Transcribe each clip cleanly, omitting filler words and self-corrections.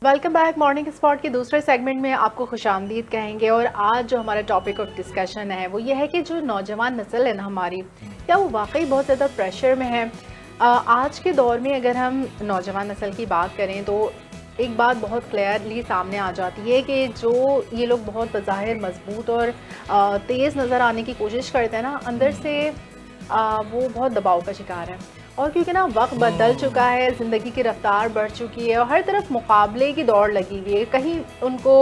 Welcome back. Morning spot के दूसरे segment में आपको खुशामदीद कहेंगे। और आज जो हमारा टॉपिक ऑफ डिस्कशन है वो ये है कि जो नौजवान नस्ल है ना हमारी, क्या वो वाकई बहुत ज़्यादा प्रेशर में है। आज के दौर में अगर हम नौजवान नस्ल की बात करें तो एक बात बहुत क्लियरली सामने आ जाती है कि जो ये लोग बहुत बज़ाहिर मजबूत और तेज़ नज़र आने की कोशिश करते हैं ना, अंदर से वो बहुत दबाव का शिकार है। और क्योंकि ना वक्त बदल चुका है, ज़िंदगी की रफ्तार बढ़ चुकी है और हर तरफ मुकाबले की दौड़ लगी हुई है, कहीं उनको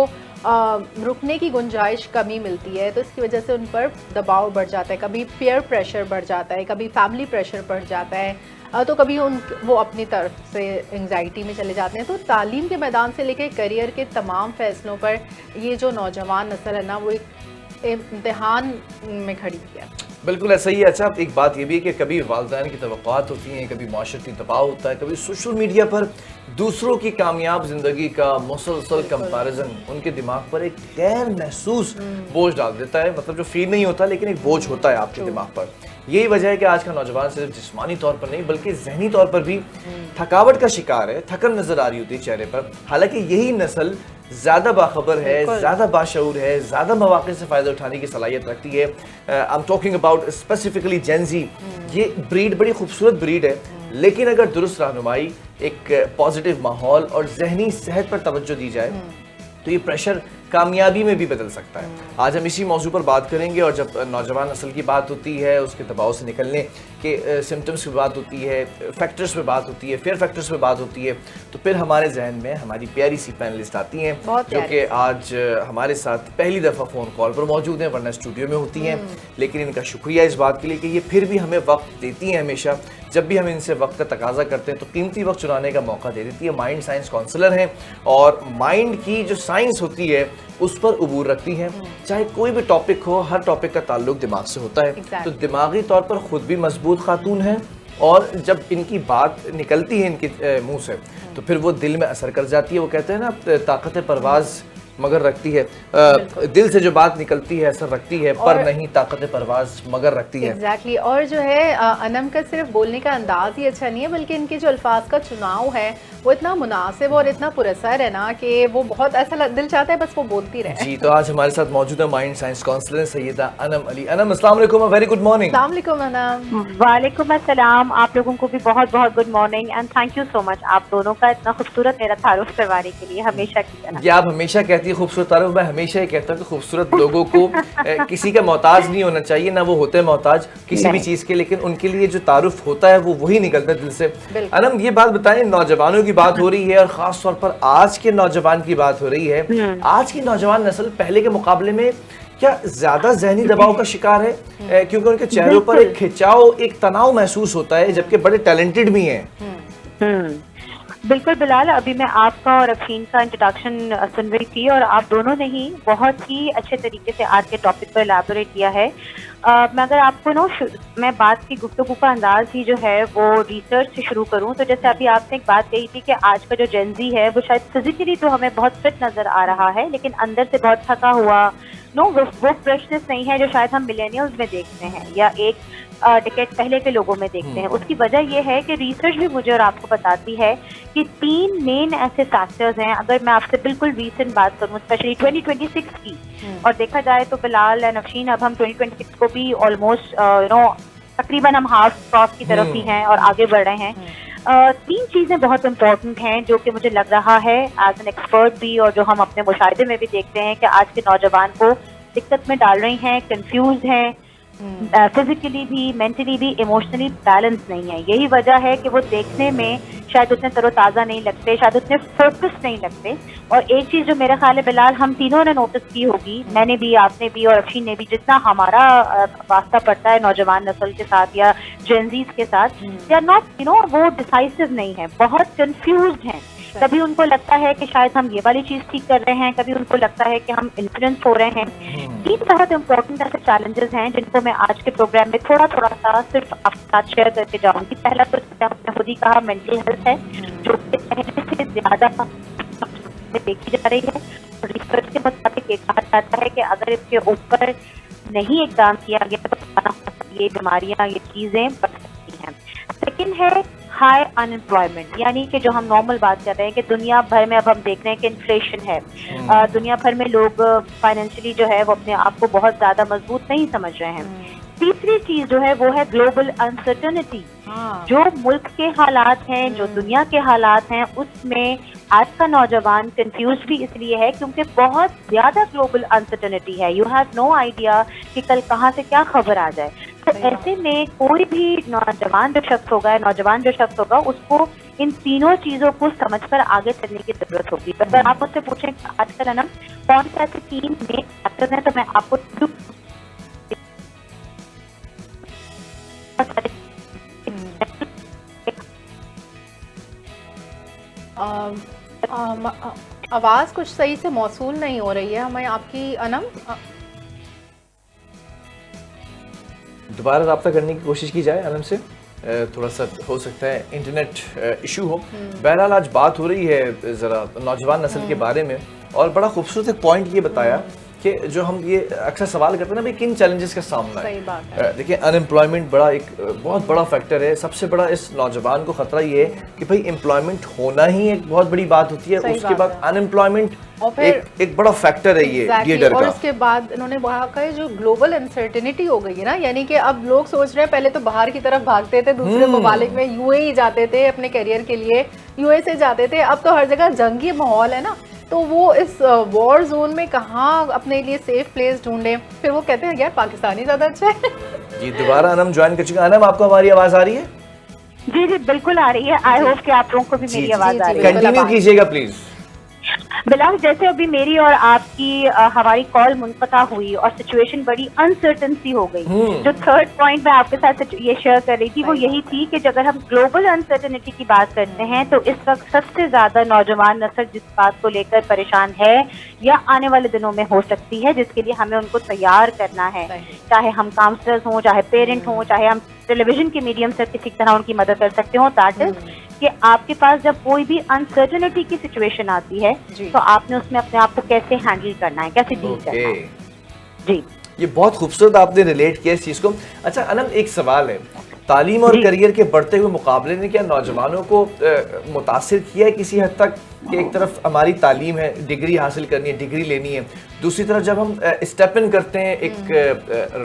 रुकने की गुंजाइश कमी मिलती है, तो इसकी वजह से उन पर दबाव बढ़ जाता है। कभी पीयर प्रेशर बढ़ जाता है, कभी फैमिली प्रेशर बढ़ जाता है, तो कभी वो अपनी तरफ से एंग्जाइटी में चले जाते हैं। तो तालीम के मैदान से लेकर करियर के तमाम फैसलों पर ये जो नौजवान नस्ल है ना, वो एक इम्तिहान में खड़ी है। बिल्कुल ऐसा ही है। अच्छा, एक बात ये भी है कि कभी वालिदैन की तवक्कुआत होती हैं, कभी माशरती दबाव होता है, कभी सोशल मीडिया पर दूसरों की कामयाब ज़िंदगी का मुसलसल कंपैरिजन उनके दिमाग पर एक गैर महसूस बोझ डाल देता है। मतलब जो फील नहीं होता लेकिन एक बोझ होता है आपके दिमाग पर। यही वजह है कि आज का नौजवान सिर्फ जिस्मानी तौर पर नहीं बल्कि जहनी तौर पर भी थकावट का शिकार है, थकन नजर आ रही होती है चेहरे पर। हालांकि यही नस्ल ज़्यादा बाखबर है, ज़्यादा बाशऊर है, ज़्यादा मौक़े से फ़ायदा उठाने की सलाहियत रखती है। I am talking about specifically Gen Z. ये ब्रीड बड़ी खूबसूरत ब्रीड है, लेकिन अगर दुरुस्त रहनुमाई, एक पॉजिटिव माहौल और जहनी सेहत पर तवज्जो दी जाए तो ये प्रेशर कामयाबी में भी बदल सकता है। आज हम इसी मौजू पर बात करेंगे। और जब नौजवान नस्ल की बात होती है, उसके दबाव से निकलने के सिम्टम्स की बात होती है, फैक्टर्स पे बात होती है, फेयर फैक्टर्स पे बात होती है, तो फिर हमारे जहन में हमारी प्यारी सी पैनलिस्ट आती हैं जो कि आज हमारे साथ पहली दफ़ा फ़ोन कॉल पर मौजूद हैं, वरना स्टूडियो में होती हैं। लेकिन इनका शुक्रिया इस बात के लिए कि ये फिर भी हमें वक्त देती हैं। हमेशा जब भी हम इनसे वक्त का तकाजा करते हैं तो कीमती वक्त चुराने का मौका दे देती है। माइंड साइंस काउंसलर हैं और माइंड की जो साइंस होती है उस पर उबूर रखती हैं। चाहे कोई भी टॉपिक हो, हर टॉपिक का ताल्लुक दिमाग से होता है। तो दिमागी तौर पर खुद भी मजबूत खातून है और जब इनकी बात निकलती है इनके मुंह से तो फिर वो दिल में असर कर जाती है। वो कहते हैं ना, ताकत परवाज़ मगर रखती है, दिल से जो बात निकलती है असर रखती है, पर नहीं ताकत परवाज़ मगर रखती है। एग्जैक्टली। और जो है अनम का सिर्फ बोलने का अंदाज ही अच्छा नहीं है, बल्कि इनके जो अल्फाज का चुनाव है वो इतना मुनासिब और इतना पुरअसर है ना कि वो बहुत ऐसा दिल चाहता है बस वो बोलती रहे। जी, तो आज हमारे साथ मौजूद है mind science counsellor Syeda Anam Ali. Anam, अस्सलाम वालेकुम, वेरी गुड मॉर्निंग। अस्सलाम वालेकुम अनम। वालेकुम अस्सलाम। आप लोगों को भी बहुत बहुत good morning and thank you so much आप दोनों का इतना खूबसूरत मेरा तारुफ करवाने के लिए, हमेशा की तरह। ये आप हमेशा कहती है खूबसूरत तारुफ, मैं हमेशा ही कहता हूँ कि खूबसूरत लोगों को किसी का मोहताज नहीं होना चाहिए, ना वो होते हैं मोहताज किसी भी चीज़ के, लेकिन उनके लिए जो तारुफ होता है वो वही निकलता है दिल से। अनम, ये बात बताएं, नौजवानों की बात हो रही है और खास तौर पर आज के नौजवान की बात हो रही है। आज की नौजवान नस्ल पहले के मुकाबले में क्या ज्यादा जहनी दबाव का शिकार है? क्योंकि उनके चेहरों पर एक खिंचाव, एक तनाव महसूस होता है, जबकि बड़े टैलेंटेड भी हैं। बिल्कुल बिलाल, अभी मैं आपका और अफीन का इंट्रोडक्शन सुन रही थी और आप दोनों ने ही बहुत ही अच्छे तरीके से आज के टॉपिक पर एलैबोरेट किया है। मैं अगर आपको ना मैं बात की गुफ्तगू का अंदाज ही जो है वो रिसर्च से शुरू करूं तो जैसे अभी आपने एक बात कही थी कि आज का जो जेनजी है वो शायद फिजिकली तो हमें बहुत फिट नजर आ रहा है, लेकिन अंदर से बहुत थका हुआ, वो फ्रेशनेस नहीं है जो शायद हम मिलेनियल्स में देखते हैं या एक डिकेड पहले के लोगों में देखते हैं। उसकी वजह यह है कि रिसर्च भी मुझे और आपको बताती है कि 3 मेन ऐसे फैक्टर्स हैं। अगर मैं आपसे बिल्कुल रीसेंट बात करूं, स्पेशली 2026 की, और देखा जाए तो बिलाल एंड अफशीन अब हम 2026 को भी ऑलमोस्ट तकरीबन हम हाफ क्रॉस की तरफ ही हैं और आगे बढ़ रहे हैं। 3 चीजें बहुत इंपॉर्टेंट हैं जो कि मुझे लग रहा है एज एन एक्सपर्ट भी और जो हम अपने मुशाहिदे में भी देखते हैं कि आज के नौजवान को दिक्कत में डाल रही हैं, कंफ्यूज हैं, फिजिकली भी, मेंटली भी, इमोशनली बैलेंस नहीं है। यही वजह है कि वो देखने में शायद उतने तरोताज़ा नहीं लगते, शायद उतने फोकस नहीं लगते। और एक चीज़ जो मेरा ख्याल है बिलाल हम तीनों ने नोटिस की होगी, मैंने भी, आपने भी और अफशीन ने भी, जितना हमारा वास्ता पड़ता है नौजवान नस्ल के साथ या जेनजीज के साथ, दे आर नॉट वो डिसाइसिव नहीं है, बहुत कंफ्यूज्ड हैं। कभी उनको लगता है कि शायद हम ये वाली चीज ठीक कर रहे हैं, कभी उनको लगता है कि हम इन्फ्लुएंस हो रहे हैं। 3 बहुत इंपॉर्टेंट ऐसे चैलेंजेस हैं जिनको मैं आज के प्रोग्राम में थोड़ा थोड़ा सा सिर्फ आपके साथ शेयर करके जाऊंगी। पहला तो आपने खुद ही कहा मेंटल हेल्थ है, जो पहले से ज्यादा देखी जा रही है। रिसर्च के मुताबिक ये कहा जाता है कि अगर इसके ऊपर नहीं इकदाम किया गया तो ये बीमारियां, ये चीजें बढ़ सकती हैं। सेकेंड है हाई अनएम्प्लॉयमेंट, यानी कि जो हम नॉर्मल बात कर रहे हैं कि दुनिया भर में अब हम देख रहे हैं कि इन्फ्लेशन है, दुनिया भर में लोग फाइनेंशियली जो है वो अपने आप को बहुत ज्यादा मजबूत नहीं समझ रहे हैं। तीसरी चीज जो है वो है ग्लोबल अनसर्टेनिटी। जो मुल्क के हालात हैं, जो दुनिया के हालात हैं, उसमें आज का नौजवान कंफ्यूज भी इसलिए है क्योंकि बहुत ज्यादा ग्लोबल अनसर्टेनिटी है। यू हैव नो आइडिया कि कल कहाँ से क्या खबर आ जाए। तो ऐसे में कोई भी नौजवान जो शख्स होगा उसको इन तीनों चीजों को समझकर आगे चलने की जरूरत होगी। तो अगर आप मुझसे पूछें आजकल है ना कौन सा ऐसे 3 मेन फैक्टर्स हैं, तो मैं आपको आवाज कुछ सही से मौसूल नहीं हो रही है हमें आपकी अनम। दोबारा रब्ता करने की कोशिश की जाए अनम से, थोड़ा सा हो सकता है इंटरनेट इशू हो। बहरहाल आज बात हो रही है ज़रा नौजवान नस्ल के बारे में, और बड़ा खूबसूरत एक पॉइंट ये बताया कि जो हम ये अक्सर सवाल करते हैं ना भाई किन चैलेंजेस का सामना है। देखिए अनएम्प्लॉयमेंट बड़ा एक बहुत बड़ा फैक्टर है। सबसे बड़ा इस नौजवान को खतरा ये है कि भाई एम्प्लॉयमेंट होना ही एक बहुत बड़ी बात होती है, उसके बाद अनएम्प्लॉयमेंट एक बड़ा फैक्टर है ये डर का। और उसके बाद इन्होंने कहा जो ग्लोबल अनसर्टेनिटी हो गई है ना, यानी कि अब लोग सोच रहे हैं, पहले तो बाहर की तरफ भागते थे, दूसरे ममालिक में यूएई जाते थे अपने करियर के लिए, यूएसए जाते थे, अब तो हर जगह जंगी माहौल है ना, तो वो इस वॉर जोन में कहाँ अपने लिए सेफ प्लेस ढूंढे। फिर वो कहते हैं यार पाकिस्तानी ज्यादा अच्छा है। जी दोबारा अनम ज्वाइन कर चुका। अनम आपको हमारी आवाज आ रही है? जी जी बिल्कुल आ रही है। आई होप कि आप लोगों को भी मेरी आवाज आ रही है। कंटिन्यू कीजिएगा प्लीज। बिलाल, जैसे अभी मेरी और आपकी हमारी कॉल मुनक़ता हुई और सिचुएशन बड़ी अनसर्टन सी हो गई, जो थर्ड पॉइंट मैं आपके साथ ये शेयर कर रही थी वो यही थी कि अगर हम ग्लोबल अनसर्टनिटी की बात करते हैं तो इस वक्त सबसे ज्यादा नौजवान नस्ल जिस बात को लेकर परेशान है या आने वाले दिनों में हो सकती है, जिसके लिए हमें उनको तैयार करना है, चाहे हम काउंसलर्स हों, चाहे पेरेंट हों, चाहे हम टेलीविजन के मीडियम से किसी तरह उनकी मदद कर सकते हो, दैट इज कि आपके पास जब कोई भी अनसर्टेनिटी की सिचुएशन आती है तो आपने उसमें अपने आप को कैसे हैंडल करना है, कैसे डील करना है। जी ये बहुत खूबसूरत आपने रिलेट किया इस चीज को। अच्छा अनम, एक सवाल है, तालीम और करियर के बढ़ते हुए मुकाबले ने क्या नौजवानों को मुतासिर किया है किसी हद तक कि एक तरफ हमारी तालीम है, डिग्री हासिल करनी है, डिग्री लेनी है, दूसरी तरफ जब हम स्टेप इन करते हैं एक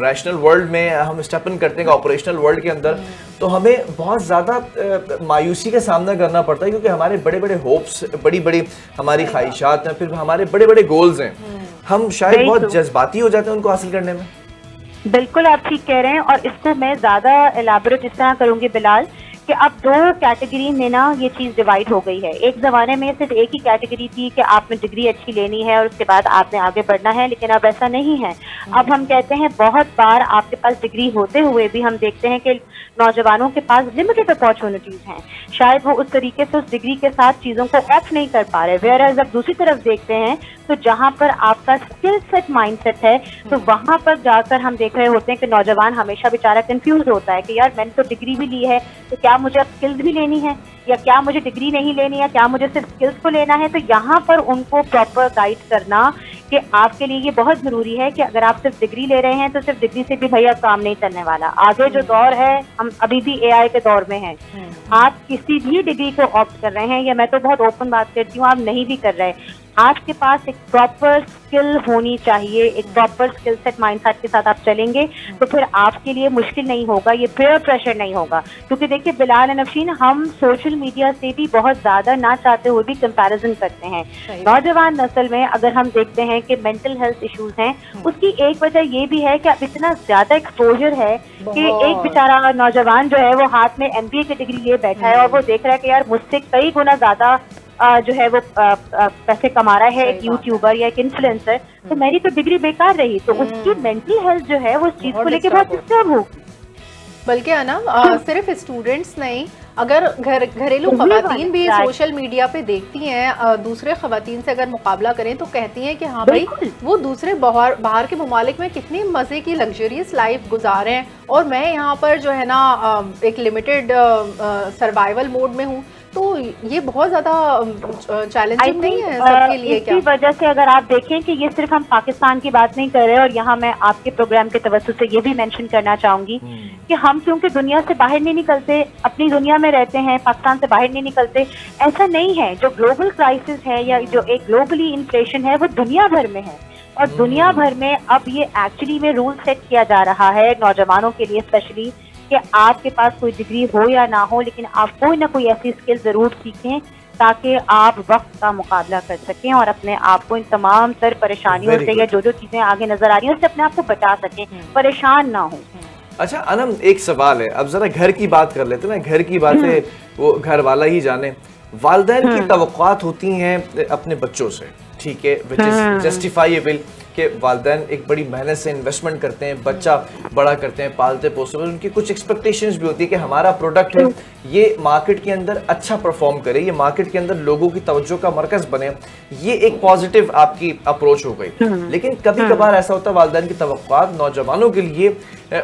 रैशनल वर्ल्ड में, हम स्टेप इन करते हैं ऑपरेशनल वर्ल्ड के अंदर, तो हमें बहुत ज़्यादा मायूसी का सामना करना पड़ता है क्योंकि हमारे बड़े बड़े होप्स, बड़ी बड़ी हमारी ख्वाहिशात हैं, फिर हमारे बड़े बड़े गोल्स हैं, हम शायद बहुत जज्बाती हो जाते हैं उनको हासिल करने में। बिल्कुल आप ठीक कह रहे हैं, और इसको मैं ज्यादा एलाबोरेट इस तरह करूंगी बिलाल कि अब 2 कैटेगरी में ना ये चीज डिवाइड हो गई है। एक जमाने में सिर्फ एक ही कैटेगरी थी कि आपने डिग्री अच्छी लेनी है और उसके बाद आपने आगे बढ़ना है, लेकिन अब ऐसा नहीं है। अब हम कहते हैं बहुत बार आपके पास डिग्री होते हुए भी हम देखते हैं कि नौजवानों के पास लिमिटेड अपॉर्चुनिटीज हैं, शायद वो उस तरीके से उस डिग्री के साथ चीजों को ऑफ नहीं कर पा रहे। वेयर अब दूसरी तरफ देखते हैं तो जहां पर आपका स्किल सेट माइंडसेट है तो वहां पर जाकर हम देख रहे होते हैं कि नौजवान हमेशा बेचारा कंफ्यूज होता है कि यार मैंने तो डिग्री भी ली है, तो क्या मुझे अब स्किल्स भी लेनी है, या क्या मुझे डिग्री नहीं लेनी है, क्या मुझे सिर्फ स्किल्स को लेना है। तो यहाँ पर उनको प्रॉपर गाइड करना कि आपके लिए ये बहुत जरूरी है कि अगर आप सिर्फ डिग्री ले रहे हैं तो सिर्फ डिग्री से भी भैया काम नहीं चलने वाला। आगे जो दौर है, हम अभी भी एआई के दौर में हैं, आप किसी भी डिग्री को ऑप्ट कर रहे हैं, या मैं तो बहुत ओपन बात करती हूँ आप नहीं भी कर रहे, आपके पास एक प्रॉपर स्किल होनी चाहिए, एक प्रॉपर स्किल सेट माइंडसेट के साथ आप चलेंगे तो फिर आपके लिए मुश्किल नहीं होगा, ये पीयर प्रेशर नहीं होगा। क्योंकि देखिए बिलाल और नफशीन, हम सोशल मीडिया से भी बहुत ज्यादा ना चाहते हुए भी कंपैरिजन करते हैं। नौजवान नस्ल में अगर हम देखते हैं कि मेंटल हेल्थ इश्यूज हैं, उसकी एक वजह ये भी है कि अब इतना ज्यादा एक्सपोजर है कि एक बेचारा नौजवान जो है वो हाथ में MBA की डिग्री लिए बैठा है और वो देख रहा है कि यार मुझसे कई गुना ज्यादा जो है वो पैसे कमा रहा है एक यूट्यूबर या एक इन्फ्लुएंसर, तो मेरी तो डिग्री बेकार रही, तो उसकी मेंटल हेल्थ जो है वो उस चीज को लेके बहुत डिस्टर्ब होगी। बल्कि अनम सिर्फ स्टूडेंट्स नहीं, अगर घरेलू खवातीन भी सोशल मीडिया पे देखती हैं दूसरे खवातीन से अगर मुकाबला करें तो कहती हैं कि हाँ भाई वो दूसरे बाहर के ममालिक में कितनी मज़े की लग्जरियस लाइफ गुजार हैं और मैं यहाँ पर जो है ना एक लिमिटेड सर्वाइवल मोड में हूँ। तो ये बहुत ज्यादा I चैलेंजिंग नहीं think, है सबके लिए इसी क्या? वजह से अगर आप देखें कि ये सिर्फ हम पाकिस्तान की बात नहीं कर रहे, और यहाँ मैं आपके प्रोग्राम के तवज्जुह से ये भी मेंशन करना चाहूंगी कि हम क्योंकि दुनिया से बाहर नहीं निकलते, अपनी दुनिया में रहते हैं, पाकिस्तान से बाहर नहीं निकलते, ऐसा नहीं है। जो ग्लोबल क्राइसिस है या जो एक ग्लोबली इन्फ्लेशन है वो दुनिया भर में है, और दुनिया भर में अब ये एक्चुअली में रूल सेट किया जा रहा है नौजवानों के लिए स्पेशली, कि आपके पास कोई डिग्री हो या ना हो, लेकिन आप कोई ना कोई ऐसी स्किल जरूर सीखें ताकि आप वक्त का मुकाबला कर सकें और अपने आप को इन तमाम तर परेशानियों Very से good. या जो जो चीजें आगे नजर आ रही हैं उससे अपने आप को बचा सकें, परेशान ना हो। अच्छा अनम, एक सवाल है, अब जरा घर की बात कर लेते हैं ना, घर की बातें वो घर वाला ही जाने। वालिदैन की तवक्कुआत होती हैं अपने बच्चों से, ठीक है, विच इज जस्टिफाइएबल, कि वालिदैन एक बड़ी मेहनत से इन्वेस्टमेंट करते हैं, बच्चा बड़ा करते हैं, पालते पोसते हैं, उनकी कुछ एक्सपेक्टेशंस भी होती है कि हमारा प्रोडक्ट है ये मार्केट के अंदर अच्छा परफॉर्म करे, ये मार्केट के अंदर लोगों की तवज्जो का मरकज बने, ये एक पॉजिटिव आपकी अप्रोच हो गई। लेकिन कभी कभार ऐसा होता है वालिदैन की तवक्कुआत नौजवानों के लिए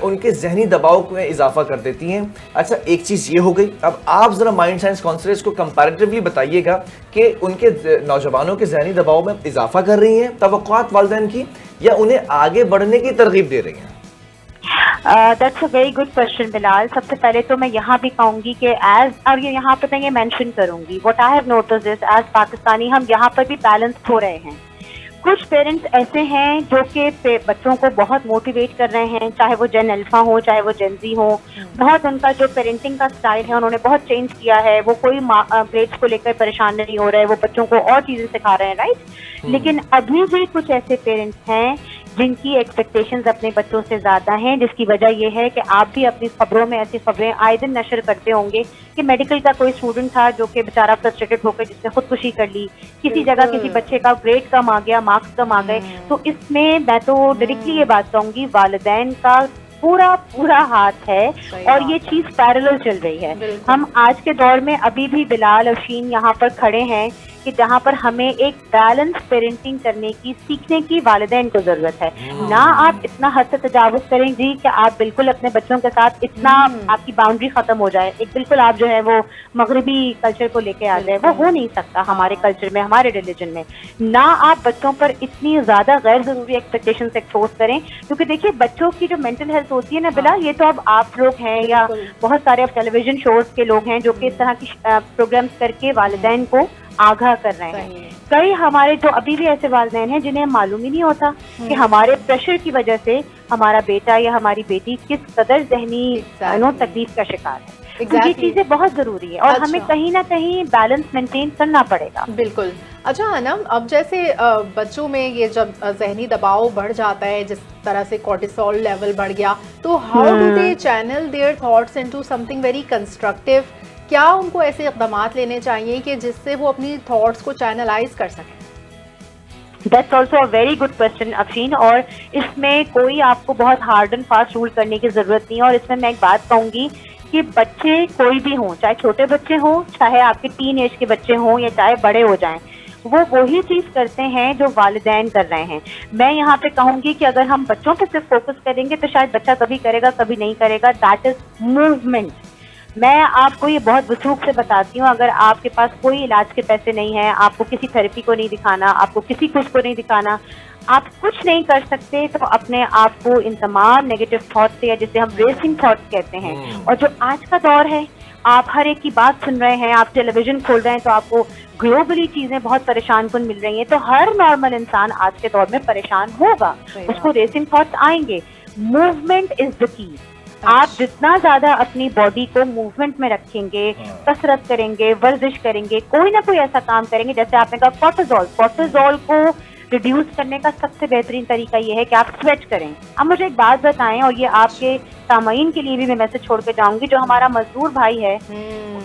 उनके जहनी दबाव में इजाफा कर देती हैं। अच्छा एक चीज़ ये हो गई, अब आप ज़रा माइंड साइंस कॉन्सलेट्स को कंपैरेटिवली बताइएगा कि उनके नौजवानों के जहनी दबाव में इजाफा कर रही हैं तवक्कुआत वालिदैन की, या उन्हें आगे बढ़ने की तरगीब दे रही हैं? That's a very good question Bilal. सबसे पहले तो मैं यहाँ भी कहूँगी कि एज, और ये यहाँ पर मैं ये मेंशन करूँगी, what I have noticed is as Pakistani हम यहाँ पर भी बैलेंस हो रहे हैं। कुछ पेरेंट्स ऐसे हैं जो कि बच्चों को बहुत मोटिवेट कर रहे हैं, चाहे वो जेन अल्फा हो चाहे वो जेन जी हो, बहुत उनका जो पेरेंटिंग का स्टाइल है उन्होंने बहुत चेंज किया है, वो कोई ग्रेड्स को लेकर परेशान नहीं हो रहे, वो बच्चों को और चीजें सिखा रहे हैं, राइट। लेकिन अभी भी कुछ ऐसे पेरेंट्स हैं जिनकी एक्सपेक्टेशंस अपने बच्चों से ज्यादा हैं, जिसकी वजह यह है कि आप भी अपनी खबरों में ऐसी खबरें आए दिन नशर करते होंगे कि मेडिकल का कोई स्टूडेंट था जो कि बेचारा फ्रस्ट्रेटेड होकर जिसने खुदकुशी कर ली, किसी जगह किसी बच्चे का ग्रेड कम आ गया, मार्क्स कम आ गए। तो इसमें मैं तो डायरेक्टली ये बात कहूंगी वालिदैन का पूरा पूरा हाथ है, और ये चीज पैरेलल चल रही है। हम आज के दौर में अभी भी बिलाल और शीन यहाँ पर खड़े हैं कि जहाँ पर हमें एक बैलेंस पेरेंटिंग करने की, सीखने की वालिदैन को जरूरत है। ना आप इतना हद से तजावुज करें जी कि आप बिल्कुल अपने बच्चों के साथ इतना आपकी बाउंड्री खत्म हो जाए, एक बिल्कुल आप जो है वो मगरबी कल्चर को लेके आ जाए, वो हो नहीं सकता हमारे कल्चर में, हमारे रिलीजन में। ना आप बच्चों पर इतनी ज्यादा गैर जरूरी एक्सपेक्टेशन एक्सपोज करें, क्योंकि देखिए बच्चों की जो मेंटल हेल्थ होती है ना बिलाल, ये तो अब आप लोग हैं या बहुत सारे टेलीविजन शोज के लोग हैं जो कि इस तरह की प्रोग्राम्स करके वालिदैन को आगाह कर रहे हैं। कई हमारे जो अभी भी ऐसे वालिदैन हैं जिन्हें मालूम ही नहीं होता कि हमारे प्रेशर की वजह से हमारा बेटा या हमारी बेटी किस कदर जहनी तकलीफ का शिकार है। तो ये चीजें बहुत जरूरी है और हमें कहीं ना कहीं बैलेंस मेंटेन करना पड़ेगा। बिल्कुल। अच्छा अनम, अब जैसे बच्चों में ये जब जहनी दबाव बढ़ जाता है, जिस तरह से कोर्टिसोल लेवल बढ़ गया, तो how do they channel their thoughts into something very constructive? क्या उनको ऐसे इक़दाम लेने चाहिए कि जिससे वो अपनी थॉट्स को चैनलाइज कर सकें? That's also a very good question Afreen, और इसमें कोई आपको बहुत हार्ड एंड फास्ट रूल करने की जरूरत नहीं है। और इसमें मैं एक बात कहूँगी कि बच्चे कोई भी हों, चाहे छोटे बच्चे हों, चाहे आपके टीन एज के बच्चे हों, या चाहे बड़े हो जाएं, वो वही चीज करते हैं जो वालिदैन कर रहे हैं। मैं यहाँ पे कहूँगी कि अगर हम बच्चों पे सिर्फ फोकस करेंगे तो शायद बच्चा कभी करेगा कभी नहीं करेगा। That is movement. मैं आपको ये बहुत वसूख से बताती हूँ, अगर आपके पास कोई इलाज के पैसे नहीं है, आपको किसी थेरेपी को नहीं दिखाना, आपको किसी कुछ को नहीं दिखाना, आप कुछ नहीं कर सकते, तो अपने आप को इन तमाम नेगेटिव थॉट्स से, या जिसे हम रेसिंग थॉट्स कहते हैं, और जो आज का दौर है, आप हर एक की बात सुन रहे हैं, आप टेलीविजन खोल रहे हैं तो आपको ग्लोबली चीजें बहुत परेशान कुन मिल रही हैं, तो हर नॉर्मल इंसान आज के दौर में परेशान होगा, उसको रेसिंग थॉट्स आएंगे। Movement is the key. आप जितना ज्यादा अपनी बॉडी को मूवमेंट में रखेंगे, कसरत करेंगे, वर्जिश करेंगे, कोई ना कोई ऐसा काम करेंगे, जैसे आपने कहा कोर्टिसोल को रिड्यूस करने का सबसे बेहतरीन तरीका ये है कि आप स्वेट करें। अब मुझे एक बात बताएं, और ये आपके सामाईन के लिए भी मैं मैसेज छोड़ के जाऊंगी, जो हमारा मजदूर भाई है,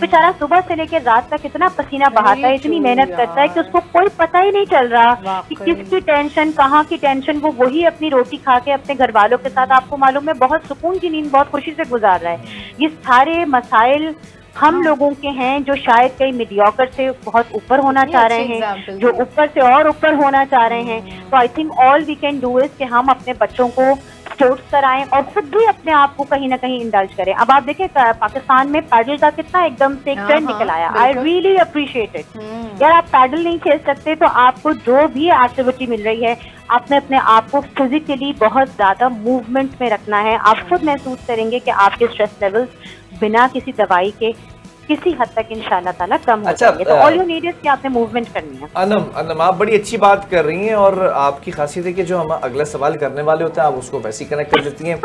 बेचारा सुबह से लेकर रात तक इतना पसीना बहाता है, इतनी मेहनत करता है कि उसको कोई पता ही नहीं चल रहा कि किसकी टेंशन, कहाँ की टेंशन, वो वही अपनी रोटी खा के अपने घर वालों के साथ, आपको मालूम है, बहुत सुकून की नींद बहुत खुशी से गुजार रहा है। ये सारे मसाइल हम लोगों के हैं जो शायद कई मीडियोकर से बहुत ऊपर होना चाह रहे हैं, जो ऊपर से और ऊपर होना चाह रहे हैं। तो I think all we can do is कि हम अपने बच्चों को स्पोर्ट्स कराएं और खुद भी अपने आप को कहीं ना कहीं इंडल्ज करें। अब आप देखें पाकिस्तान में पैडल का कितना एकदम से एक ट्रेंड निकल आया, आई रियली अप्रिशिएट इट। यार आप पैडल नहीं खेल सकते तो आपको जो भी एक्टिविटी मिल रही है आपने अपने आप को फिजिकली बहुत ज्यादा मूवमेंट में रखना है। आप खुद महसूस करेंगे कि आपके स्ट्रेस लेवल्स बिना किसी दवाई के किसी हद तक इंशाल्लाह ताला कम हो जाएंगे। तो ऑल यू नीड इज कि आपने मूवमेंट करनी है। अनम आप बड़ी अच्छी बात कर रही हैं और आपकी खासियत है कि जो हम अगला सवाल करने वाले होते हैं आप उसको वैसे ही कनेक्ट कर देती हैं।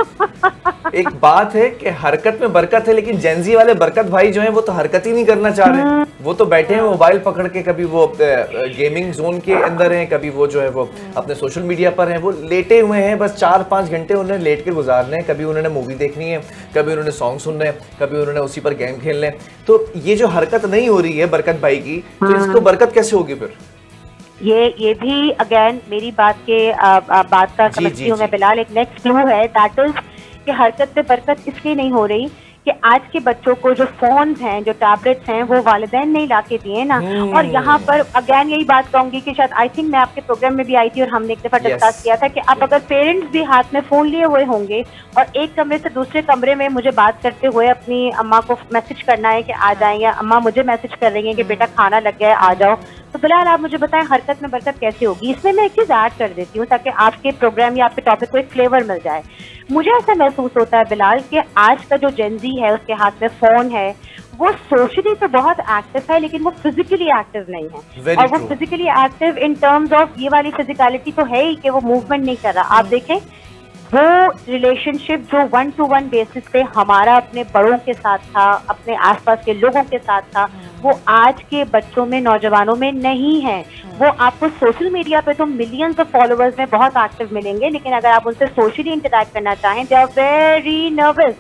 एक बात है कि हरकत में बरकत है, लेकिन जेंजी वाले बरकत भाई जो हैं वो तो हरकत ही नहीं करना चाह रहे, वो तो बैठे हैं मोबाइल पकड़ के, कभी वो गेमिंग जोन के अंदर हैं, कभी वो जो है वो अपने सोशल मीडिया पर हैं, वो लेटे हुए हैं, बस 4-5 घंटे उन्हें लेट के गुजारने हैं। कभी उन्होंने मूवी देखनी है, कभी उन्होंने सॉन्ग सुनने हैं, कभी उन्होंने उसी पर गेम खेलने हैं। तो ये जो हरकत नहीं हो रही है बरकत भाई की, तो इसको बरकत कैसे होगी फिर? ये भी अगेन मेरी बात के बात का समझती हूँ मैं बिलाल, एक नेक्स्ट क्लू है, दैट इज कि हरकत पे बरकत इसलिए नहीं हो रही कि आज के बच्चों को जो फोन्स हैं, जो टैबलेट्स हैं, वो वालिदैन नहीं ला के दिए ना। और यहाँ पर अगेन यही बात कहूंगी कि शायद आई थिंक मैं आपके प्रोग्राम में भी आई थी और हमने एक दफा डिस्कस किया था कि अब अगर पेरेंट्स भी हाथ में फोन लिए हुए होंगे और एक कमरे से दूसरे कमरे में मुझे बात करते हुए अपनी अम्मा को मैसेज करना है कि आ जाएं, या अम्मा मुझे मैसेज कर रही है कि बेटा खाना लग गया है आ जाओ, तो बिलाल आप मुझे बताएं हरकत में बरकत कैसे होगी? इसमें मैं एक चीज ऐड कर देती हूँ ताकि आपके प्रोग्राम या आपके टॉपिक को एक फ्लेवर मिल जाए। मुझे ऐसा महसूस होता है बिलाल कि आज का जो जेंजी है उसके हाथ में फोन है, वो सोशली तो बहुत एक्टिव है लेकिन वो फिजिकली एक्टिव नहीं है। और वो physically active in terms of ये वाली फिजिकलिटी तो है ही कि वो मूवमेंट नहीं कर रहा। आप देखें वो रिलेशनशिप जो 1-to-1 बेसिस पे हमारा अपने बड़ों के साथ था, अपने आसपास के लोगों के साथ था, वो आज के बच्चों में, नौजवानों में नहीं है। वो आपको सोशल मीडिया पे तो मिलियंस ऑफ फॉलोअर्स में बहुत एक्टिव मिलेंगे, लेकिन अगर आप उनसे सोशली इंटरेक्ट करना चाहें, दे आर वेरी नर्वस।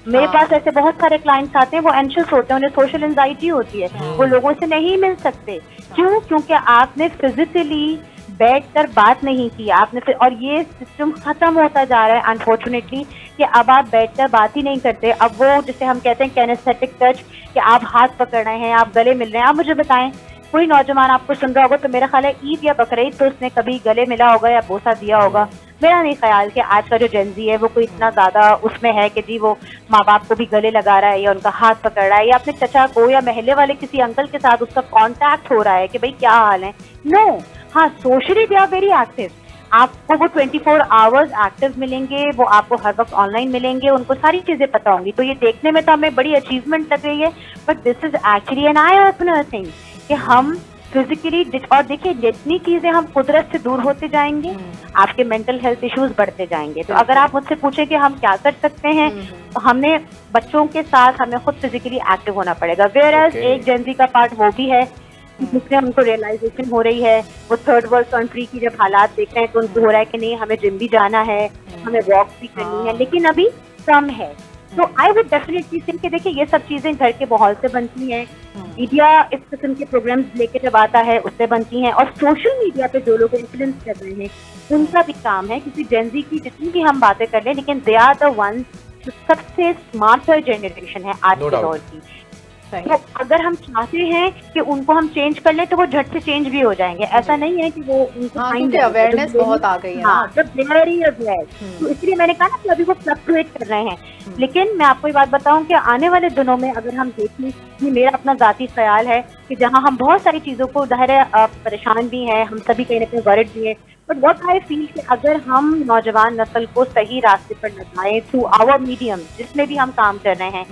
मेरे पास ऐसे बहुत सारे क्लाइंट्स आते हैं, वो एंशियस होते हैं, उन्हें सोशल एंजाइटी होती है, वो लोगों से नहीं मिल सकते। क्यों? क्योंकि आपने फिजिकली बैठकर बात नहीं की आपने फिर, और ये सिस्टम खत्म होता जा रहा है अनफॉर्चुनेटली कि अब आप बैठकर बात ही नहीं करते। अब वो जिसे हम कहते हैं कैनेस्थेटिक टच, कि आप हाथ पकड़ रहे हैं, आप गले मिल रहे हैं। आप मुझे बताएं कोई नौजवान आपको सुन रहा होगा तो मेरा ख्याल है ईद या बकरीद तो उसने कभी गले मिला होगा या बोसा दिया होगा। मेरा नहीं ख्याल कि आज का जो जेंजी है वो कोई इतना ज्यादा उसमें है कि जी वो माँ बाप को भी गले लगा रहा है या उनका हाथ पकड़ रहा है या अपने चचा को या महल्ले वाले किसी अंकल के साथ उसका कांटेक्ट हो रहा है कि भाई क्या हाल है। नो, हाँ socially they are very active. आपको वो 24 आवर्स एक्टिव मिलेंगे, वो आपको हर वक्त ऑनलाइन मिलेंगे, उनको सारी चीजें पता होंगी। तो ये देखने में तो हमें बड़ी अचीवमेंट लग रही है, but this is actually an eye opener thing कि हम फिजिकली, और देखिए जितनी चीजें हम कुदरत से दूर होते जाएंगे आपके मेंटल हेल्थ इश्यूज बढ़ते जाएंगे। तो अगर आप मुझसे पूछें कि हम क्या कर सकते हैं, तो हमने बच्चों के साथ हमें खुद फिजिकली एक्टिव होना पड़ेगा। वेयर एज एक जेंजी का पार्ट वो भी है जिसमें हमको रियलाइजेशन हो रही है, वो थर्ड वर्ल्ड कंट्री की जब हालात देख रहे हैं तो उनको हो रहा है कि नहीं हमें जिम भी जाना है, हमें वॉक भी करनी है, लेकिन अभी कम है। तो आई वुड डेफिनेटली थिंक कि देखिए ये सब चीजें घर के माहौल से बनती हैं, मीडिया इस किस्म के प्रोग्राम्स लेके जब आता है उससे बनती हैं, और सोशल मीडिया पे जो लोग इन्फ्लुएंस कर रहे हैं उनका भी काम है। क्योंकि जेंजी की जितनी भी हम बातें कर लें, लेकिन दे आर द वंस जो सबसे स्मार्टर जनरेशन है आज के दौर की। तो अगर हम चाहते हैं कि उनको हम चेंज कर लें तो वो झट से चेंज भी हो जाएंगे। ऐसा नहीं है कि वो उनको अवेयरनेस बहुत आ गई है। हाँ, तो इसलिए मैंने कहा ना कि अभी वो फ्लक्चुएट कर रहे हैं। लेकिन मैं आपको ये बात बताऊं कि आने वाले दिनों में अगर हम देखें, कि मेरा अपना जाती ख्याल है कि जहां हम बहुत सारी चीजों को ज़ाहिर है परेशान भी हैं, हम सभी कहीं ना कहीं वरिड भी हैं, बट व्हाट आई फील कि अगर हम नौजवान नस्ल को सही रास्ते पर लगाएं थ्रू आवर मीडियम जिसमें भी हम काम कर रहे हैं,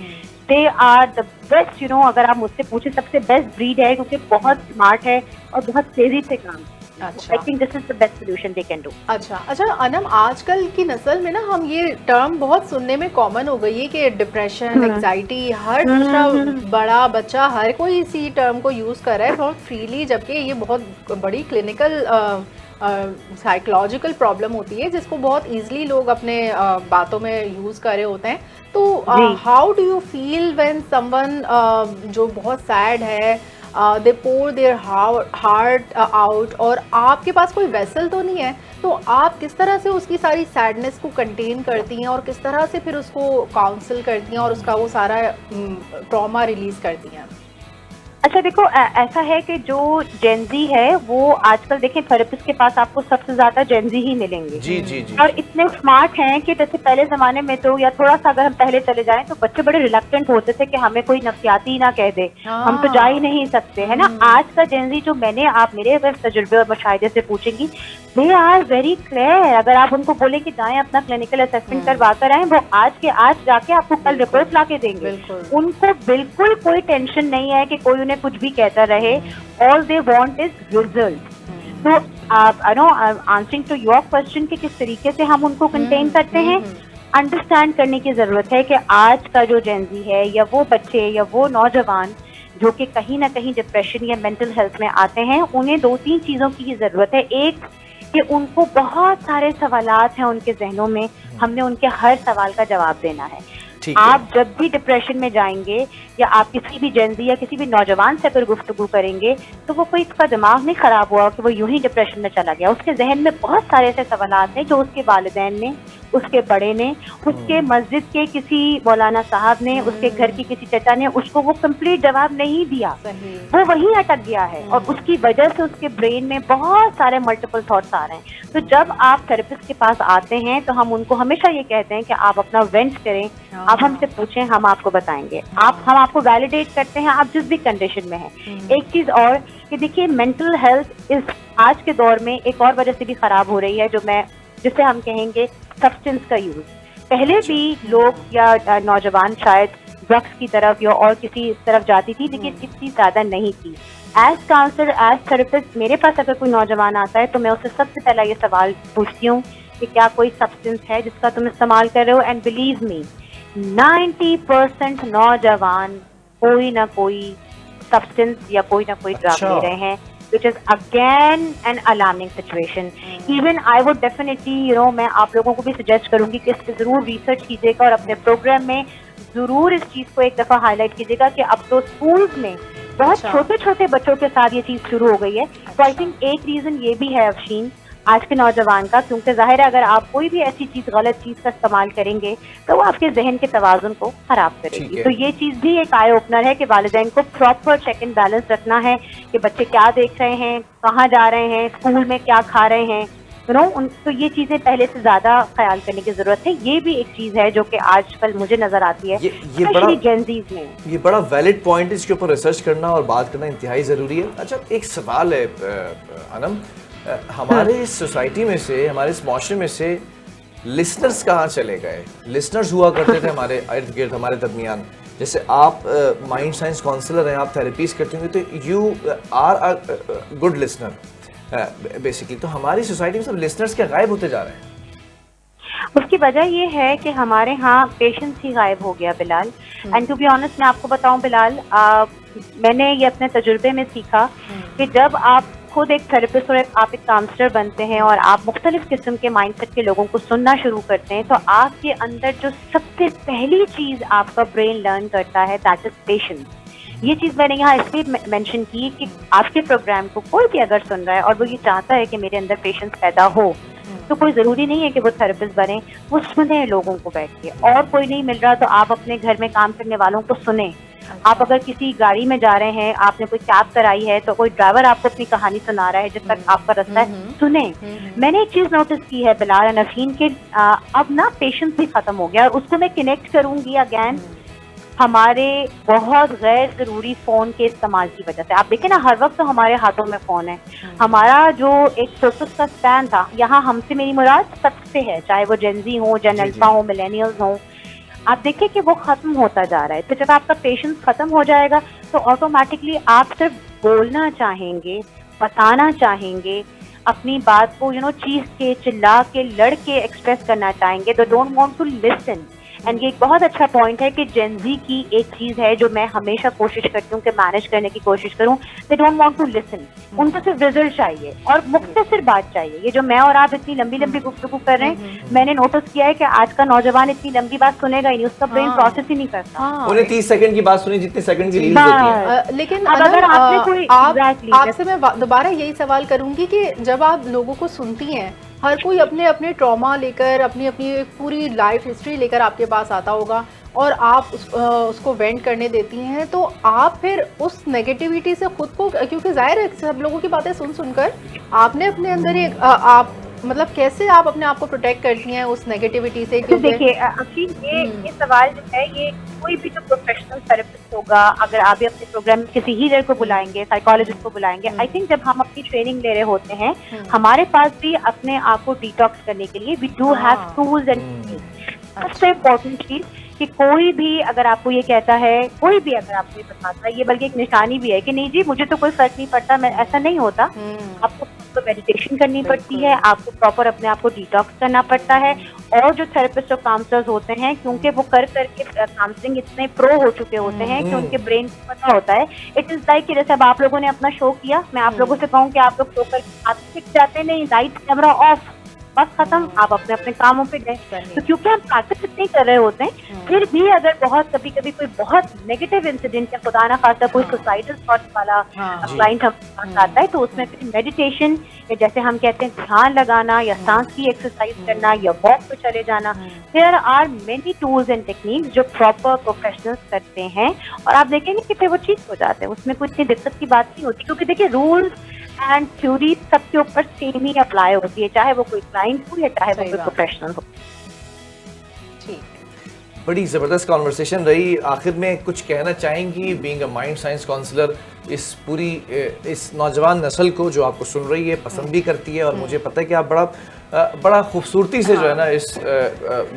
दे आर द बेस्ट। अगर आप मुझसे पूछे सबसे बेस्ट ब्रीड है क्योंकि बहुत स्मार्ट है और बहुत तेजी से काम। अच्छा, I think this is the best solution they can do. अच्छा अनम, आजकल की नस्ल में ना हम ये टर्म बहुत सुनने में कॉमन हो गई है कि डिप्रेशन, एंजाइटी, हर दूसरा बड़ा बच्चा हर कोई इसी टर्म को यूज कर रहा है बहुत फ्रीली, जबकि ये बहुत बड़ी क्लिनिकल साइकोलॉजिकल प्रॉब्लम होती है जिसको बहुत इजीली लोग अपने बातों में यूज कर रहे होते हैं। तो how do you feel when someone जो बहुत सैड है, दे पोर देयर हार्ट आउट, और आपके पास कोई वेसल तो नहीं है, तो आप किस तरह से उसकी सारी सैडनेस को कंटेन करती हैं और किस तरह से फिर उसको काउंसिल करती हैं और उसका वो सारा ट्रॉमा रिलीज करती हैं? अच्छा देखो, ऐसा है कि जो जेनजी है वो आजकल देखें थेरेपिस्ट के पास आपको सबसे ज्यादा जेनजी ही मिलेंगे। जी जी जी और इतने स्मार्ट हैं कि जैसे पहले जमाने में तो, या थोड़ा सा अगर हम पहले चले जाएं तो बच्चे बड़े रिलक्टेंट होते थे कि हमें कोई नफ्सियाती ना कह दे, हम तो जा ही नहीं सकते, है ना। आज का जेनजी जो आप मेरे अगर तजुर्बे और मुशाहिदे से पूछेंगी, दे आर वेरी क्लियर। अगर आप उनको बोले कि जाएं अपना क्लिनिकल असेसमेंट करवा कर आए, वो आज के आज जाके आपको कल रिपोर्ट ला के देंगे। उनको बिल्कुल कोई टेंशन नहीं है कि कोई उन्हें कुछ भी कहता रहे। All they want is result. तो आप आंसरिंग टू योर क्वेश्चन कि किस तरीके से हम उनको कंटेन करते हैं, अंडरस्टैंड करने की जरूरत है कि आज का जो जेनजी है या वो बच्चे या वो नौजवान जो कि कहीं ना कहीं डिप्रेशन या मेंटल हेल्थ में आते हैं, उन्हें 2-3 चीजों की जरूरत है। एक कि उनको बहुत सारे सवालात हैं उनके जहनों में, हमने उनके हर सवाल का जवाब देना है। आप जब भी डिप्रेशन में जाएंगे या आप किसी भी जेनजी या किसी भी नौजवान से अगर गुफ्तगू करेंगे तो वो कोई इसका दिमाग नहीं खराब हुआ कि वो यूं ही डिप्रेशन में चला गया। उसके जहन में बहुत सारे ऐसे सवालात हैं जो उसके वालिदैन ने, उसके बड़े ने, उसके मस्जिद के किसी मौलाना साहब ने, उसके घर की किसी चचा ने उसको वो कंप्लीट जवाब नहीं दिया, वो वहीं अटक गया है और उसकी वजह से उसके ब्रेन में बहुत सारे मल्टीपल थॉट्स आ रहे हैं। तो जब आप थेरेपिस्ट के पास आते हैं तो हम उनको हमेशा ये कहते हैं कि आप अपना वेंट करें, आप हमसे पूछें, हम आपको बताएंगे। हम आपको वैलिडेट करते हैं आप जिस भी कंडीशन में हैं। एक चीज और कि देखिए, मेंटल हेल्थ इस आज के दौर में एक और वजह से भी खराब हो रही है, जिसे हम कहेंगे सब्सटेंस का यूज। पहले भी लोग या नौजवान शायद ड्रग्स की तरफ या और किसी तरफ जाती थी, लेकिन इतनी ज्यादा नहीं थी। एज काउंसलर, एज थेरेपिस्ट, मेरे पास अगर कोई नौजवान आता है तो मैं उससे सबसे पहला ये सवाल पूछती हूँ कि क्या कोई सब्सटेंस है जिसका तुम इस्तेमाल कर रहे हो। एंड बिलीव मी, 90% नौजवान कोई ना कोई सब्सटेंस या कोई ना कोई ड्रग ले रहे हैं, which is again an alarming situation. Even I would definitely, मैं आप लोगों को भी सजेस्ट करूंगी कि इस पर जरूर रिसर्च कीजिएगा और अपने प्रोग्राम में जरूर इस चीज को एक दफा हाईलाइट कीजिएगा कि अब तो स्कूल्स में बहुत छोटे छोटे बच्चों के साथ ये चीज शुरू हो गई है। तो आई थिंक एक रीजन ये भी है अफशीन आज के नौजवान का, क्योंकि जाहिर है अगर आप कोई भी ऐसी चीज, गलत चीज का इस्तेमाल करेंगे तो वो आपके जहन के तवाजुन को खराब करेगी। तो ये चीज भी एक आई ओपनर है कि वालिदैन को प्रॉपर चेक एंड बैलेंस रखना है कि बच्चे क्या देख रहे हैं, कहाँ जा रहे हैं, स्कूल में क्या खा रहे हैं, तो ये चीजें पहले से ज्यादा ख्याल करने की जरूरत है। ये भी एक चीज है जो कि आजकल मुझे नजर आती है, ये बड़ा जेनजीज में। ये बड़ा वैलिड पॉइंट है, इसके ऊपर रिसर्च करना और बात करना इंतहाई जरूरी है। अच्छा, एक सवाल है अनम, हमारे इस सोसाइटी में से, हमारे इस माशरे में से लिसनर्स कहाँ चले गए? लिसनर्स हुआ करते थे हमारे इर्द गिर्द, हमारे दरमियान। जैसे आप माइंड साइंस काउंसलर हैं, आप थेरेपीज करते होंगे, तो you are a good listener basically. तो हमारी सोसाइटी में सब लिसनर्स क्या गायब होते जा रहे हैं? उसकी वजह ये है कि हमारे यहाँ पेशेंस ही गायब हो गया Bilal. And to be honest मैं आपको बताऊं बिलाल, मैंने ये अपने तजुर्बे में सीखा कि जब आप खुद एक थेरेपिस्ट और आप एक काउंसलर बनते हैं और आप मुख्तलिफ किस्म के माइंडसेट के लोगों को सुनना शुरू करते हैं, तो आपके अंदर जो सबसे पहली चीज आपका ब्रेन लर्न करता है, दैट इज पेशेंस। ये चीज मैंने यहाँ इसलिए मेंशन की कि आपके प्रोग्राम को कोई भी अगर सुन रहा है और वो ये चाहता है कि मेरे अंदर पेशेंस पैदा हो, तो कोई जरूरी नहीं है कि वो थेरेपिस्ट बने, वो सुने लोगों को बैठ के। और कोई नहीं मिल रहा तो आप अपने घर में काम करने वालों को सुने। आप अगर किसी गाड़ी में जा रहे हैं, आपने कोई कैब कराई है, तो कोई ड्राइवर आपको अपनी कहानी सुना रहा है जब तक आपका रास्ता है, सुने। मैंने एक चीज नोटिस की है बिलाल नफीन के, अब ना पेशेंस भी खत्म हो गया। और उसको मैं कनेक्ट करूंगी अगैन हमारे बहुत गैर जरूरी फोन के इस्तेमाल की वजह से। आप देखें ना, हर वक्त तो हमारे हाथों में फोन है। हमारा जो एक फोकस का स्पैन था, यहाँ हमसे मेरी मुराद सबसे है, चाहे वो जेनजी हो, जेन अल्फा हो, मिलेनियल्स हो, आप देखिए कि वो खत्म होता जा रहा है। तो जब आपका पेशेंस खत्म हो जाएगा तो ऑटोमेटिकली आप सिर्फ बोलना चाहेंगे, बताना चाहेंगे, अपनी बात को चीख के, चिल्ला के, लड़ के एक्सप्रेस करना चाहेंगे। They don't want to listen. And ये एक बहुत अच्छा पॉइंट है कि जेनजी की एक चीज है जो मैं हमेशा कोशिश करती हूँ कि मैनेज करने की कोशिश करूँ। They don't want to listen. उनको सिर्फ रिजल्ट चाहिए और मुख्तसर बात चाहिए। ये जो मैं और आप इतनी लंबी लंबी गुफ्तगू कर रहे हैं, मैंने नोटिस किया है कि आज का नौजवान इतनी लंबी बात सुनेगा ही नहीं, उसका ब्रेन प्रोसेस ही नहीं करता। उन्हें 30 सेकंड की बात सुनी जितने सेकंड की रील्स होती है। लेकिन अगर आपसे मैं दोबारा यही सवाल करूंगी कि जब आप लोगों को सुनती हैं, हर कोई अपने अपने ट्रॉमा लेकर, अपनी अपनी पूरी लाइफ हिस्ट्री लेकर आपके पास आता होगा और आप उसको वेंट करने देती हैं, तो आप फिर उस नेगेटिविटी से खुद को, क्योंकि जाहिर है सब लोगों की बातें सुन सुनकर आपने अपने अंदर एक आप मतलब कैसे आप अपने आप को प्रोटेक्ट करती हैं उस नेगेटिविटी से? तो देखिए अफीन, ये सवाल जो है, ये कोई भी जो प्रोफेशनल थेरेपिस्ट होगा, अगर आप भी अपने प्रोग्राम में किसी हीलर को बुलाएंगे, साइकोलॉजिस्ट को बुलाएंगे, आई थिंक जब हम अपनी ट्रेनिंग ले रहे होते हैं, हमारे पास भी अपने आप को डिटॉक्स करने के लिए we do have tools and सबसे इम्पोर्टेंट चीज कि कोई भी अगर आपको ये कहता है, कोई भी अगर आपको ये बताता है, ये बल्कि एक निशानी भी है कि नहीं जी मुझे तो कोई फर्क नहीं पड़ता, मैं ऐसा नहीं होता। आपको मेडिटेशन करनी पड़ती है, आपको प्रॉपर अपने आप को डिटॉक्स करना पड़ता है। और जो थेरेपिस्ट और काउंसलर्स होते हैं, क्योंकि वो कर करके काउंसलिंग इतने प्रो हो चुके होते हैं कि उनके ब्रेन को पता होता है। इट इज लाइक कि जैसे अब आप लोगों ने अपना शो किया, मैं आप लोगों से कहूँ कि आप लोग शो करके आप सीख जाते नहीं, लाइट कैमरा ऑफ, बस खत्म, आप अपने अपने कामों पे गए। तो क्योंकि हम प्रैक्टिस इतनी कर रहे होते हैं, फिर भी अगर बहुत कभी कभी कोई बहुत नेगेटिव इंसिडेंट या खुदा ना खासा कोई सुसाइडल थॉट वाला क्लाइंट हम पास आता है, तो उसमें फिर मेडिटेशन या जैसे हम कहते हैं ध्यान लगाना या सांस की एक्सरसाइज करना या वॉक पे चले जाना, there are many tools and techniques जो प्रॉपर प्रोफेशनल्स करते हैं। और आप देखेंगे कि फिर वो ठीक हो जाते हैं, उसमें कोई इतनी दिक्कत की बात नहीं होती, क्योंकि देखिए रूल्स एंड थ्योरी सबके ऊपर सेम ही अप्लाई होती है, चाहे वो कोई क्लाइंट हो या चाहे वो कोई प्रोफेशनल हो। बड़ी ज़बरदस्त कॉन्वर्सेशन रही। आखिर में कुछ कहना चाहेंगी being a mind science counsellor इस पूरी इस नौजवान नस्ल को जो आपको सुन रही है, पसंद भी करती है, और मुझे पता है कि आप बड़ा खूबसूरती से जो है ना इस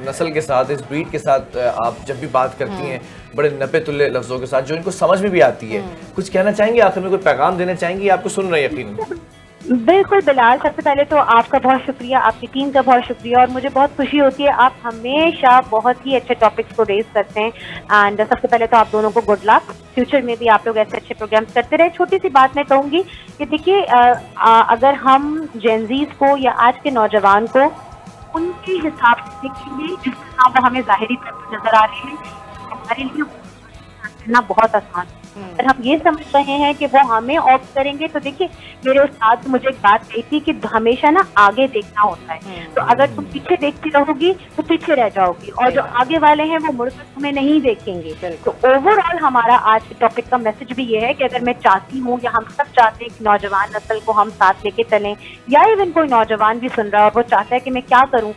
नस्ल के साथ, इस ब्रीड के साथ आप जब भी बात करती हैं बड़े नपे तुल्ले लफ्ज़ों के साथ जो इनको समझ में भी आती है। कुछ कहना चाहेंगी आखिर में, कोई पैगाम देना चाहेंगी? आपको सुन रहे हैं यकीनन। बिल्कुल बिलाल, सबसे पहले तो आपका बहुत शुक्रिया, आपकी टीम का बहुत शुक्रिया, और मुझे बहुत खुशी होती है आप हमेशा बहुत ही अच्छे टॉपिक्स को रेज करते हैं। एंड सबसे पहले तो आप दोनों को गुड लक, फ्यूचर में भी आप लोग ऐसे अच्छे प्रोग्राम्स करते रहे। छोटी सी बात मैं कहूँगी कि देखिए अगर हम जेनजीज को या आज के नौजवान को उनके हिसाब से देखेंगे जिस हिसाब हमें जाहिरी तौर पर नजर आ रहे हैं, हमारे लिए करना बहुत आसान है। अगर हम ये समझ रहे हैं कि वो हमें ऑप्ट करेंगे, तो देखिए मेरे उस्ताद मुझे एक बात कही थी कि हमेशा ना आगे देखना होता है। तो अगर तुम पीछे देखती रहोगी तो पीछे रह जाओगी, और जो आगे वाले हैं वो मुड़कर तुम्हें नहीं देखेंगे। तो ओवरऑल हमारा आज के टॉपिक का मैसेज भी ये है कि अगर मैं चाहती हूँ या हम सब चाहते हैं कि नौजवान नस्ल को हम साथ लेके चलें, या इवन कोई नौजवान भी सुन रहा है और वो चाहता है कि मैं क्या करूँ,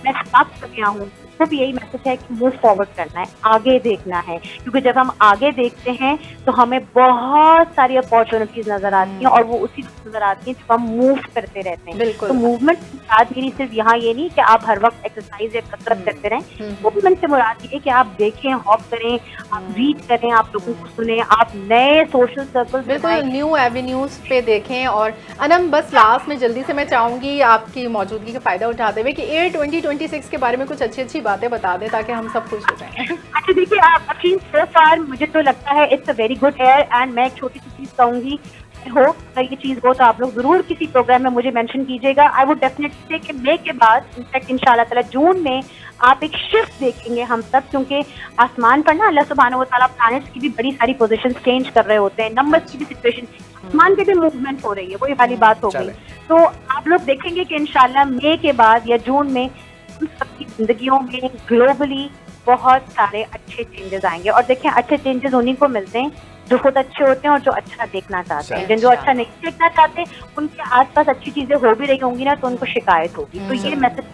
मैं स्टक कर गया हूँ, तो भी यही मैसेज है कि मूव फॉरवर्ड करना है, आगे देखना है। क्योंकि जब हम आगे देखते हैं तो हमें बहुत सारी अपॉर्चुनिटीज नजर आती हैं, और वो उसी नजर आती हैं जब हम मूव करते रहते हैं। तो मूवमेंट की मुराद मेरी सिर्फ यहाँ ये नहीं कि आप हर वक्त एक्सरसाइज या कसरत करते रहें, मूवमेंट से मुराद ये कि आप देखें, हॉप करें, आप रीड करें, आप लोगों को सुने, आप नए सोशल सर्कल्स, बिल्कुल न्यू एवेन्यूज पे देखें। और अनम, बस लास्ट में जल्दी से मैं चाहूंगी आपकी मौजूदगी का फायदा उठाते हुए कि एयर 2026 के बारे में कुछ अच्छी अच्छी बातें बता दें ताकि हम सब खुश हो जाएं। अच्छा देखिए, आप अफीन सो फार मुझे तो लगता है it's a very good air. And मैं एक छोटी सी चीज कहूंगी, हो अगर ये चीज हो तो आप लोग जरूर किसी प्रोग्राम में मुझे मेंशन कीजिएगा। आई वुड डेफिनेटली से कि मई के बाद, इनफैक्ट इंशाल्लाह ताला जून में आप एक शिफ्ट देखेंगे हम सब, क्योंकि आसमान पर ना अल्लाह सुब्हानहू व तआला प्लैनेट्स की भी बड़ी सारी पोजीशंस चेंज कर रहे होते हैं, नंबर्स की भी सिचुएशन, आसमान की भी मूवमेंट हो रही है, वही वाली बात हो गई। तो आप लोग देखेंगे कि इंशाल्लाह मई के बाद या जून में हम सबकी जिंदगियों में ग्लोबली बहुत सारे अच्छे चेंजेस आएंगे। और देखें, अच्छे चेंजेस उन्हीं को मिलते हैं जो खुद अच्छे होते हैं और जो अच्छा देखना चाहते हैं। जो अच्छा नहीं देखना चाहते, उनके आसपास अच्छी चीजें हो भी रही होंगी ना, तो उनको शिकायत होगी। तो ये मैसेज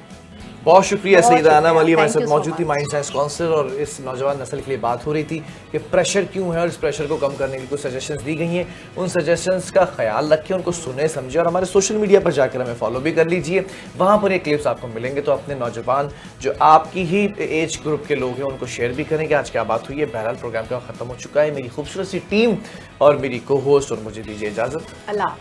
बहुत शुक्रिया सईदा अनम अली हमारे साथ मौजूद थी, माइंड साइंस काउंसलर, और इस नौजवान नस्ल के लिए बात हो रही थी कि प्रेशर क्यों है और इस प्रेशर को कम करने के लिए कुछ सजेशंस दी गई हैं। उन सजेशंस का ख्याल रखें, उनको सुने समझे, और हमारे सोशल मीडिया पर जाकर हमें फॉलो भी कर लीजिए, वहाँ पर ये क्लिप्स आपको मिलेंगे। तो अपने नौजवान जो आपकी ही एज ग्रुप के लोग हैं उनको शेयर भी करेंगे। आज क्या बात हुई है, बहरहाल प्रोग्राम का ख़त्म हो चुका है। मेरी खूबसूरत सी टीम और मेरी को होस्ट और मुझे दीजिए इजाज़त। अल्लाह।